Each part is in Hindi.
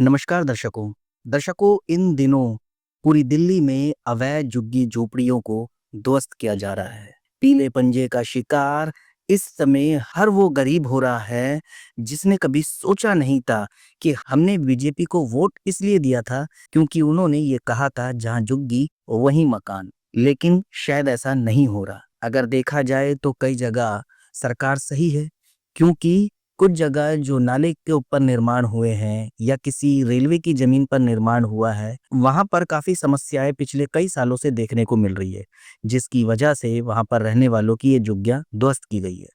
नमस्कार दर्शकों। इन दिनों पूरी दिल्ली में अवैध झुग्गी झोपड़ियों को ध्वस्त किया जा रहा है। पीले पंजे का शिकार इस समय हर वो गरीब हो रहा है जिसने कभी सोचा नहीं था कि हमने बीजेपी को वोट इसलिए दिया था क्योंकि उन्होंने ये कहा था जहां झुग्गी वहीं मकान। लेकिन शायद ऐसा नहीं हो रहा। अगर देखा जाए तो कई जगह सरकार सही है, क्योंकि कुछ जगह जो नाले के ऊपर निर्माण हुए हैं या किसी रेलवे की जमीन पर निर्माण हुआ है, वहां पर काफी समस्याएं पिछले कई सालों से देखने को मिल रही है, जिसकी वजह से वहां पर रहने वालों की ये झुग्गियां ध्वस्त की गई है।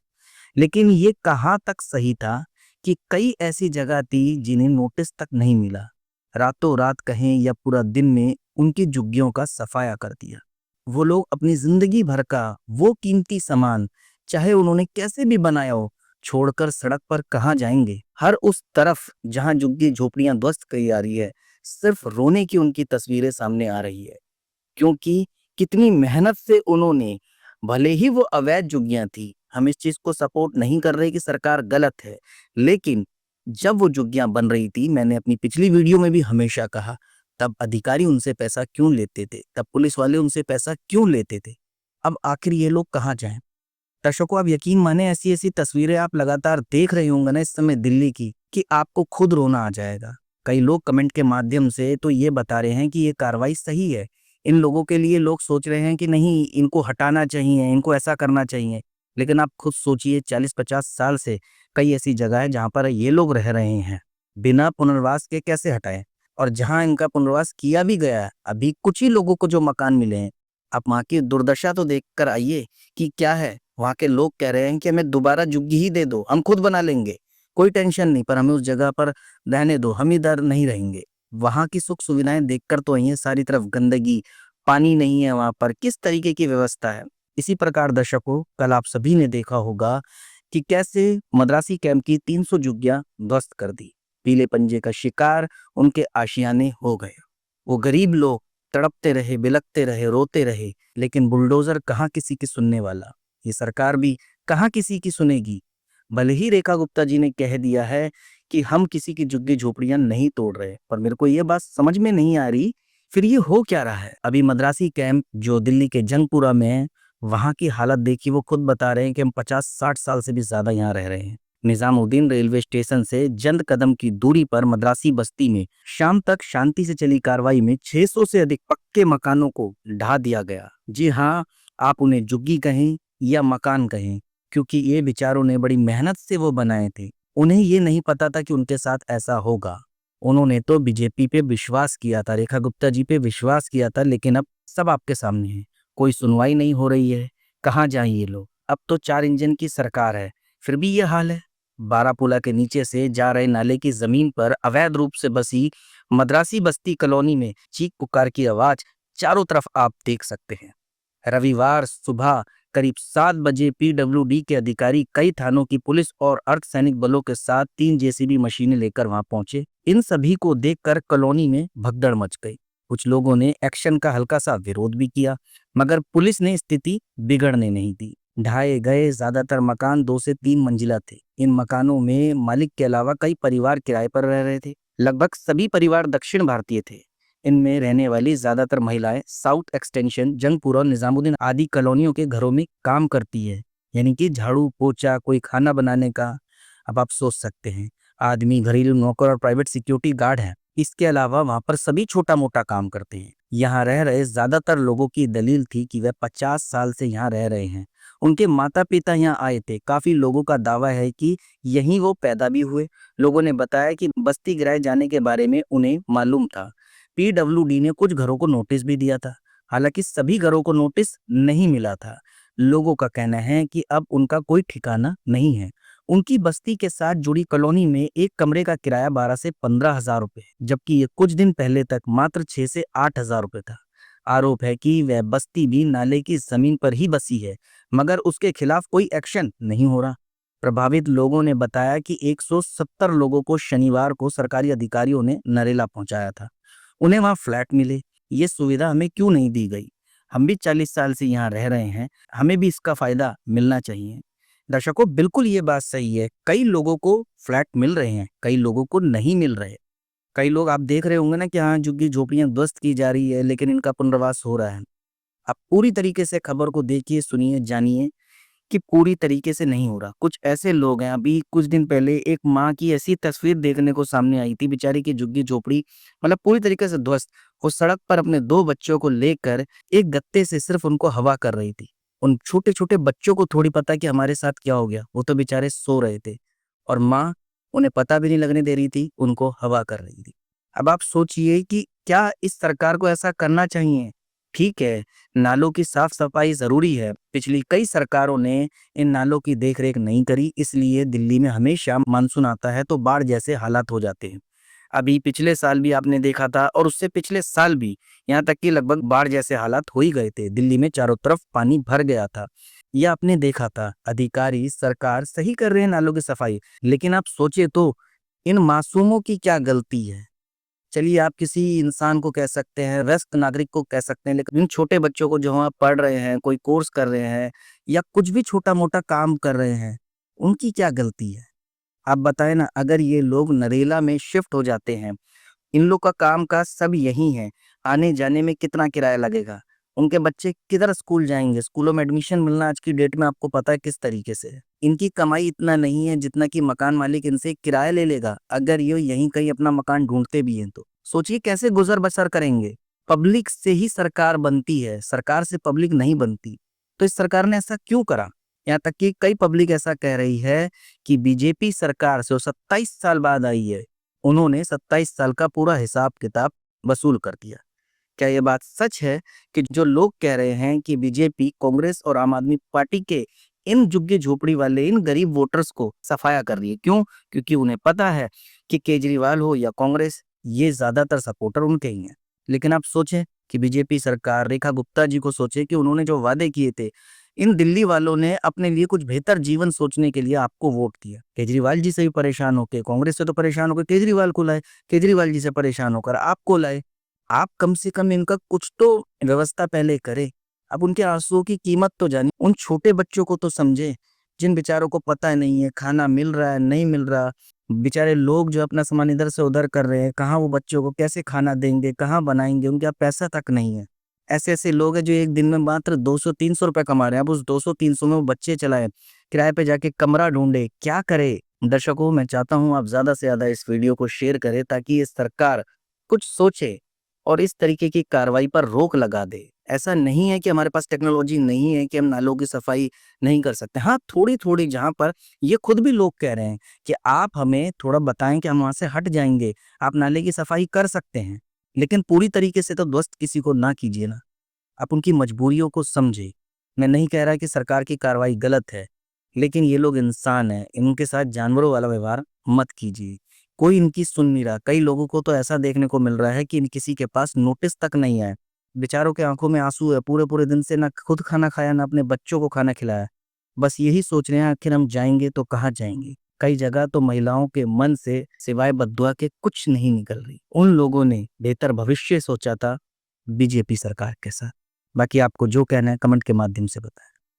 लेकिन ये कहाँ तक सही था कि कई ऐसी जगह थी जिन्हें नोटिस तक नहीं मिला। रातों रात कहें या पूरा दिन में उनकी झुग्गियों का सफाया कर दिया। वो लोग अपनी जिंदगी भर का वो कीमती सामान, चाहे उन्होंने कैसे भी बनाया हो, छोड़कर सड़क पर कहाँ जाएंगे। हर उस तरफ जहां झुग्गी झोपड़ियां ध्वस्त की जा रही है, सिर्फ रोने की उनकी तस्वीरें सामने आ रही है। क्योंकि कितनी मेहनत से उन्होंने, भले ही वो अवैध झुग्गियां थी, हम इस चीज को सपोर्ट नहीं कर रहे कि सरकार गलत है, लेकिन जब वो झुग्गियां बन रही थी, मैंने अपनी पिछली वीडियो में भी हमेशा कहा, तब अधिकारी उनसे पैसा क्यों लेते थे, तब पुलिस वाले उनसे पैसा क्यों लेते थे। अब आखिर ये लोग कहाँ जाएं। दर्शकों, आप यकीन माने ऐसी ऐसी तस्वीरें आप लगातार देख रहे होंगे ना इस समय दिल्ली की, कि आपको खुद रोना आ जाएगा। कई लोग कमेंट के माध्यम से तो ये बता रहे हैं कि ये कार्रवाई सही है। इन लोगों के लिए लोग सोच रहे हैं कि नहीं, इनको हटाना चाहिए, इनको ऐसा करना चाहिए। लेकिन आप खुद सोचिए, 40-50 साल से कई ऐसी जगह है जहां पर ये लोग रह रहे हैं, बिना पुनर्वास के कैसे हटाएं। और जहां इनका पुनर्वास किया भी गया है, अभी कुछ ही लोगों को जो मकान मिले हैं, आप वहां की दुर्दशा तो देख कर आइए कि क्या है। वहां के लोग कह रहे हैं कि हमें दोबारा झुग्गी ही दे दो, हम खुद बना लेंगे, कोई टेंशन नहीं, पर हमें उस जगह पर रहने दो, हम इधर नहीं रहेंगे। वहां की सुख सुविधाएं देखकर तो आई है, सारी तरफ गंदगी, पानी नहीं है वहां पर, किस तरीके की व्यवस्था है। इसी प्रकार दर्शकों, कल आप सभी ने देखा होगा कि कैसे मद्रासी कैंप की 300 झुग्गियां ध्वस्त कर दी। पीले पंजे का शिकार उनके आशियाने हो गए। वो गरीब लोग तड़पते रहे, बिलखते रहे, रोते रहे, लेकिन बुलडोजर कहाँ किसी की सुनने वाला। ये सरकार भी कहाँ किसी की सुनेगी। भले ही रेखा गुप्ता जी ने कह दिया है कि हम किसी की झुग्गी झोपड़ियां नहीं तोड़ रहे, पर मेरे को ये बात समझ में नहीं आ रही, फिर ये हो क्या रहा है। अभी मद्रासी कैंप जो दिल्ली के जंगपुरा में है, वहां की हालत देखी। वो खुद बता रहे हैं कि हम 50-60 साल से भी ज्यादा यहाँ रह रहे हैं। निजामुद्दीन रेलवे स्टेशन से चंद कदम की दूरी पर मद्रासी बस्ती में शाम तक शांति से चली कार्रवाई में 600 से अधिक पक्के मकानों को ढा दिया गया। जी हाँ, आप उन्हें झुग्गी कहें या मकान कहें, क्योंकि ये बेचारों ने बड़ी मेहनत से वो बनाए थे। उन्हें ये नहीं पता था कि उनके साथ ऐसा होगा। उन्होंने तो बीजेपी पे विश्वास किया था, रेखा गुप्ता जी पे विश्वास किया था, लेकिन अब सब आपके सामने है। कोई सुनवाई नहीं हो रही है। कहाँ जाएं ये लोग। अब तो 4 इंजन की सरकार है, फिर भी ये हाल है। बारापुला के नीचे से जा रहे नाले की जमीन पर अवैध रूप से बसी मद्रासी बस्ती कॉलोनी में चीख पुकार की आवाज चारों तरफ आप देख सकते हैं। रविवार सुबह करीब 7 बजे पीडब्ल्यूडी के अधिकारी कई थानों की पुलिस और अर्धसैनिक बलों के साथ 3 जेसीबी मशीनें लेकर वहां पहुंचे। इन सभी को देखकर कॉलोनी में भगदड़ मच गई। कुछ लोगों ने एक्शन का हल्का सा विरोध भी किया, मगर पुलिस ने स्थिति बिगड़ने नहीं दी। ढाए गए ज्यादातर मकान 2 से 3 मंजिला थे। इन मकानों में मालिक के अलावा कई परिवार किराए पर रह रहे थे। लगभग सभी परिवार दक्षिण भारतीय थे। इनमें रहने वाली ज्यादातर महिलाएं साउथ एक्सटेंशन, जंगपुरा और निजामुद्दीन आदि कॉलोनियों के घरों में काम करती है, यानी कि झाड़ू पोछा, कोई खाना बनाने का। अब आप सोच सकते हैं, आदमी घरेलू नौकर और प्राइवेट सिक्योरिटी गार्ड हैं। इसके अलावा वहां पर सभी छोटा मोटा काम करते हैं। यहाँ रह रहे ज्यादातर लोगों की दलील थी कि वह 50 साल से यहाँ रह रहे हैं। उनके माता पिता यहाँ आए थे। काफी लोगों का दावा है कि यहीं वो पैदा भी हुए। लोगों ने बताया कि बस्ती गिराए जाने के बारे में उन्हें मालूम था। पीडब्ल्यूडी ने कुछ घरों को नोटिस भी दिया था, हालांकि सभी घरों को नोटिस नहीं मिला था। लोगों का कहना है कि अब उनका कोई ठिकाना नहीं है। उनकी बस्ती के साथ जुड़ी कॉलोनी में एक कमरे का किराया 12 से 15 हजार रुपए, जबकि ये कुछ दिन पहले तक मात्र 6 से 8 हजार रुपए था। आरोप है कि वह बस्ती भी नाले की जमीन पर ही बसी है, मगर उसके खिलाफ कोई एक्शन नहीं हो रहा। प्रभावित लोगों ने बताया कि 170 लोगों को शनिवार को सरकारी अधिकारियों ने नरेला पहुंचाया था। उन्हें वहां फ्लैट मिले। ये सुविधा हमें क्यों नहीं दी गई। हम भी 40 साल से यहाँ रह रहे हैं, हमें भी इसका फायदा मिलना चाहिए। दर्शकों, बिल्कुल ये बात सही है, कई लोगों को फ्लैट मिल रहे हैं, कई लोगों को नहीं मिल रहे। कई लोग आप देख रहे होंगे ना कि हाँ, झुग्गी झोपड़ियाँ ध्वस्त की जा रही है, लेकिन इनका पुनर्वास हो रहा है। आप पूरी तरीके से खबर को देखिए, सुनिए, जानिए कि पूरी तरीके से नहीं हो रहा। कुछ ऐसे लोग हैं, अभी कुछ दिन पहले एक माँ की ऐसी तस्वीर देखने को सामने आई थी, बेचारी की झुग्गी-झोपड़ी मतलब पूरी तरीके से ध्वस्त। वो सड़क पर अपने 2 बच्चों को लेकर एक गत्ते से सिर्फ़ उनको हवा कर रही थी। उन छोटे-छोटे बच्चों को थोड़ी पता कि हमारे साथ क्या हो गया, वो तो बेचारे सो रहे थे और माँ उन्हें पता भी नहीं लगने दे रही थी, उनको हवा कर रही थी। अब आप सोचिए कि क्या इस सरकार को ऐसा करना चाहिए? ठीक है, नालों की साफ-सफाई ज़रूरी है। पिछली कई सरकारों ने इन नालों की देख-रेख नहीं करी, इसलिए दिल्ली में हमेशा मानसून आता है तो बाढ़ जैसे हालात हो जाते हैं। अभी पिछले साल भी आपने देखा था और उससे पिछले साल भी, यहाँ तक कि लगभग बाढ़ जैसे हालात हो ही गए थे। दिल्ली में चारों तरफ पानी भर गया था। ये आपने देखा था, अधिकारी, सरकार सही कर रहे हैं नालों की सफाई, लेकिन आप सोचिए तो इन मासूमों की क्या गलती है? चलिए आप किसी इंसान को कह सकते हैं, वयस्क नागरिक को कह सकते हैं, लेकिन इन छोटे बच्चों को जो वहाँ पढ़ रहे हैं, कोई कोर्स कर रहे हैं या कुछ भी छोटा-मोटा काम कर रहे हैं, उनकी क्या गलती है? आप बताएँ ना, अगर ये लोग नरेला में शिफ्ट हो जाते हैं, इन लोग का काम-काज सब यहीं है, आने-जाने में कितना किराया लगेगा? उनके बच्चे किधर स्कूल जाएँगे? स्कूलों में एडमिशन मिलना आज की डेट में आपको पता है किस तरीके से है। इनकी कमाई इतना नहीं है जितना कि मकान मालिक इनसे किराया ले लेगा, अगर ये यहीं कहीं अपना मकान ढूँढते भी हैं तो। सोचिए कैसे गुज़र-बसर करेंगे? पब्लिक से ही सरकार बनती है, सरकार से पब्लिक नहीं बनती। तो इस सरकार ने ऐसा क्यों करा? यहाँ तक कि कई पब्लिक ऐसा कह रही है कि बीजेपी सरकार जो 27 साल बाद आई है, उन्होंने 27 साल का पूरा हिसाब-किताब वसूल कर दिया। क्या ये बात सच है कि जो लोग कह रहे हैं कि बीजेपी, कांग्रेस और आम आदमी पार्टी के इन झुग्गी-झोपड़ी वाले, इन गरीब वोटर्स को सफाया कर रही है? क्यों? क्योंकि उन्हें पता है कि केजरीवाल हो या कांग्रेस, ये ज़्यादातर सपोर्टर उनके ही हैं। लेकिन आप सोचें कि बीजेपी सरकार, रेखा गुप्ता जी को सोचें कि उन्होंने जो वादे किए थे, इन दिल्ली वालों ने अपने लिए कुछ बेहतर जीवन सोचने के लिए आपको वोट दिया। केजरीवाल जी से भी परेशान होके, कांग्रेस से तो परेशान होकर केजरीवाल को लाए, केजरीवाल जी से परेशान होकर आपको लाए। आप कम से कम इनका कुछ तो व्यवस्था पहले करें। अब उनके आँसुओं की कीमत तो जानिए, उन छोटे बच्चों को तो समझें, जिन बेचारों को पता नहीं है, खाना मिल रहा है, नहीं मिल रहा। बेचारे लोग जो अपना सामान इधर से उधर कर रहे हैं, कहाँ वो बच्चों को कैसे खाना देंगे, कहाँ बनाएँगे, उनके पास पैसा तक नहीं है। ऐसे-ऐसे लोग हैं जो एक दिन में मात्र 200-300 रुपए कमा रहे हैं। अब उस 200-300 में वो बच्चे चलाएँ, किराए पे जाके कमरा ढूँढे, क्या करे? दर्शकों, मैं चाहता हूँ आप ज़्यादा से ज़्यादा इस वीडियो को शेयर करें ताकि ये सरकार कुछ सोचे और इस तरीके की कार्रवाई पर रोक लगा दे। ऐसा नहीं है कि हमारे पास टेक्नोलॉजी नहीं है कि हम नालों की सफाई नहीं कर सकते। हाँ, थोड़ी-थोड़ी जहाँ पर ये खुद भी लोग कह रहे हैं कि आप हमें थोड़ा बताएँ कि हम वहाँ से हट जाएँगे, आप नाले की सफाई कर सकते हैं। लेकिन पूरी तरीके से तो ध्वस्त किसी को ना कीजिए ना। आप उनकी मजबूरियों को समझें। मैं नहीं कह रहा कि सरकार की कार्रवाई गलत है, लेकिन ये लोग इंसान हैं, इनके साथ जानवरों वाला व्यवहार मत कीजिए। कोई इनकी सुन नहीं रहा। कई लोगों को तो ऐसा देखने को मिल रहा है कि किसी के पास नोटिस तक नहीं है। बेचारों के आँखों में आँसू है, पूरे-पूरे दिन से ना खुद खाना खाया, ना अपने बच्चों को खाना खिलाया। बस यही सोच रहे हैं आखिर हम जाएँगे तो कहाँ जाएँगे? कई जगह तो महिलाओं के मन से सिवाय बददुआ के कुछ नहीं निकल रही। उन लोगों ने बेहतर भविष्य सोचा था बीजेपी सरकार के साथ। बाकी आपको जो कहना है कमेंट के माध्यम से बताएँ।